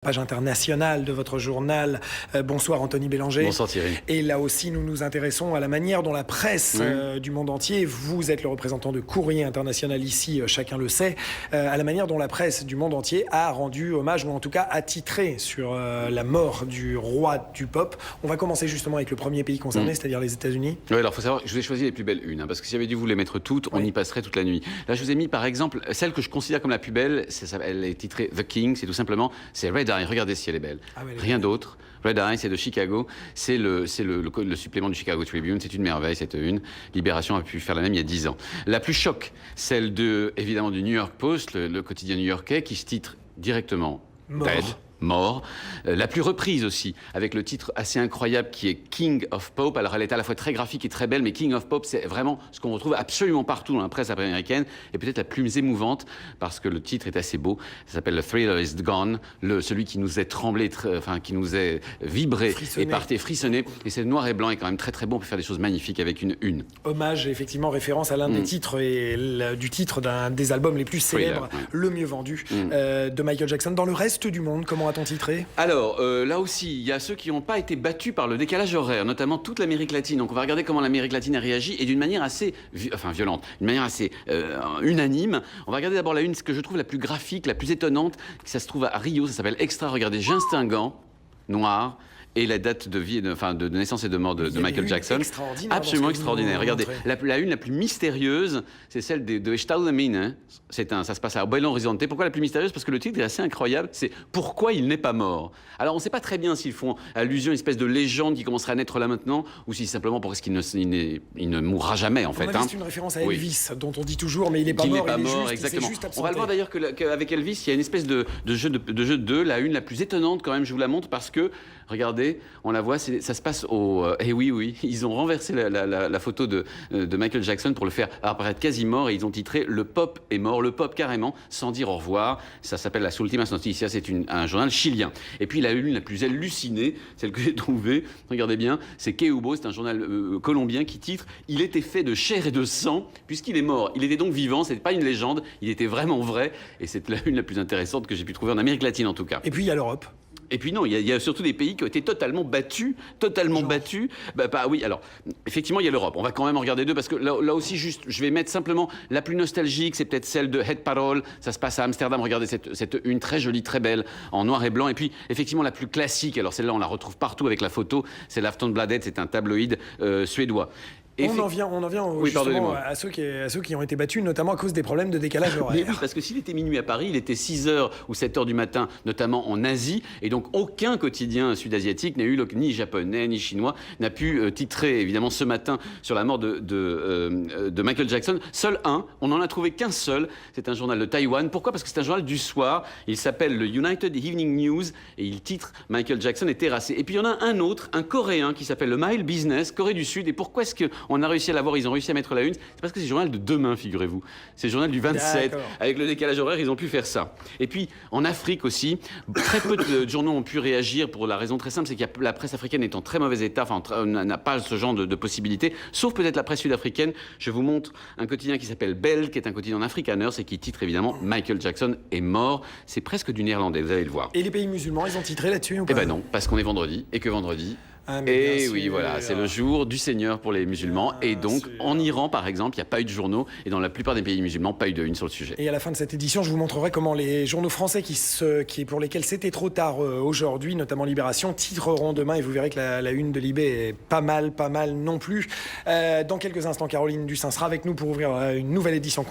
Page internationale de votre journal. Bonsoir Anthony Bélanger. Bonsoir Thierry. Et là aussi, nous nous intéressons à la manière dont la presse du monde entier, vous êtes le représentant de Courrier International ici, chacun le sait, à la manière dont la presse du monde entier a rendu hommage, ou en tout cas a titré sur la mort du roi du pop. On va commencer justement avec le premier pays concerné, c'est-à-dire les États-Unis. Oui, alors il faut savoir que je vous ai choisi les plus belles unes, parce que si j'avais dû vous les mettre toutes, on y passerait toute la nuit. Là, je vous ai mis par exemple celle que je considère comme la plus belle, elle est titrée The King, c'est tout simplement, c'est Red Eye, regardez si elle est belle. Rien d'autre. Red Eye, c'est de Chicago, c'est le supplément du Chicago Tribune, c'est une merveille, cette une. Libération a pu faire la même il y a 10 ans. La plus choc, celle évidemment du New York Post, le quotidien new-yorkais, qui se titre directement Dead. Mort. La plus reprise aussi, avec le titre assez incroyable qui est King of Pop. Alors elle est à la fois très graphique et très belle, mais King of Pop, c'est vraiment ce qu'on retrouve absolument partout dans la presse américaine, et peut-être la plus émouvante, parce que le titre est assez beau. Ça s'appelle The Thriller is Gone, celui qui nous est tremblé, qui nous est vibré, et frissonné. Et c'est noir et blanc, et quand même très très bon pour faire des choses magnifiques avec une une. Hommage, effectivement, référence à l'un des titres, du titre d'un des albums les plus célèbres, le mieux vendu, de Michael Jackson. Dans le reste du monde, comment a-t-on titré? Alors, là aussi, il y a ceux qui n'ont pas été battus par le décalage horaire, notamment toute l'Amérique latine. Donc on va regarder comment l'Amérique latine a réagi, et d'une manière assez violente, d'une manière assez unanime. On va regarder d'abord la une, ce que je trouve la plus graphique, la plus étonnante. Ça se trouve à Rio, ça s'appelle Extra. Regardez, Gistinguant, noir, et la date de vie, de naissance et de mort de Michael Jackson. Absolument extraordinaire. Regardez, la une la plus mystérieuse, c'est celle de Estado de Mine. Ça se passe à Belo Horizonte. Pourquoi la plus mystérieuse? Parce que le titre est assez incroyable. C'est Pourquoi il n'est pas mort. Alors on ne sait pas très bien s'ils font allusion à une espèce de légende qui commencerait à naître là maintenant, ou si simplement parce qu'il ne mourra jamais en fait. C'est une référence à Elvis, dont on dit toujours, mais il n'est pas mort. Il n'est pas mort, exactement. On va le voir d'ailleurs qu'avec Elvis, il y a une espèce de jeu de la une la plus étonnante quand même. Je vous la montre parce que regardez, on la voit, ça se passe au... Eh oui, ils ont renversé la photo de Michael Jackson pour le faire apparaître quasi mort, et ils ont titré « Le pop est mort », le pop carrément, sans dire au revoir. Ça s'appelle Las Últimas Noticias, c'est un journal chilien. Et puis la une la plus hallucinée, celle que j'ai trouvée, regardez bien, c'est Queubo, c'est un journal colombien qui titre « Il était fait de chair et de sang, puisqu'il est mort. Il était donc vivant, c'était pas une légende, il était vraiment vrai ». Et c'est la une la plus intéressante que j'ai pu trouver en Amérique latine en tout cas. Et puis il y a l'Europe. Et puis non, il y a surtout des pays qui ont été totalement battus. Oui, alors, effectivement, il y a l'Europe. On va quand même en regarder deux, parce que là aussi, juste, je vais mettre simplement la plus nostalgique, c'est peut-être celle de Het Parool. Ça se passe à Amsterdam. Regardez cette une très jolie, très belle, en noir et blanc. Et puis, effectivement, la plus classique, alors celle-là, on la retrouve partout avec la photo, c'est l'Aftonbladet, c'est un tabloïd suédois. On en vient justement à ceux qui ont été battus, notamment à cause des problèmes de décalage horaire. Mais oui, parce que s'il était minuit à Paris, il était 6h ou 7h du matin, notamment en Asie, et donc aucun quotidien sud-asiatique n'a eu, ni japonais, ni chinois, n'a pu titrer, évidemment, ce matin sur la mort de Michael Jackson. Seul un, on n'en a trouvé qu'un seul, c'est un journal de Taïwan. Pourquoi? Parce que c'est un journal du soir, il s'appelle le United Evening News, et il titre « Michael Jackson est terrassé ». Et puis il y en a un autre, un coréen, qui s'appelle le Mail Business, Corée du Sud. Et pourquoi est-ce qu'on a réussi à l'avoir, ils ont réussi à mettre la une? C'est parce que c'est le journal de demain, figurez-vous. C'est le journal du 27. Avec le décalage horaire, ils ont pu faire ça. Et puis, en Afrique aussi, très peu de journaux ont pu réagir pour la raison très simple, c'est que la presse africaine est en très mauvais état, n'a pas ce genre de possibilités, sauf peut-être la presse sud-africaine. Je vous montre un quotidien qui s'appelle Bell, qui est un quotidien afrikaner, et qui titre évidemment Michael Jackson est mort. C'est presque du néerlandais, vous allez le voir. Et les pays musulmans, ils ont titré là-dessus ou pas? Eh ben non, parce qu'on est vendredi, et que vendredi... Et oui, voilà, c'est le jour du Seigneur pour les musulmans. Et donc, en Iran, par exemple, il n'y a pas eu de journaux. Et dans la plupart des pays musulmans, pas eu de une sur le sujet. Et à la fin de cette édition, je vous montrerai comment les journaux français pour lesquels c'était trop tard aujourd'hui, notamment Libération, titreront demain. Et vous verrez que la une de Libé est pas mal non plus. Dans quelques instants, Caroline Dussin sera avec nous pour ouvrir une nouvelle édition.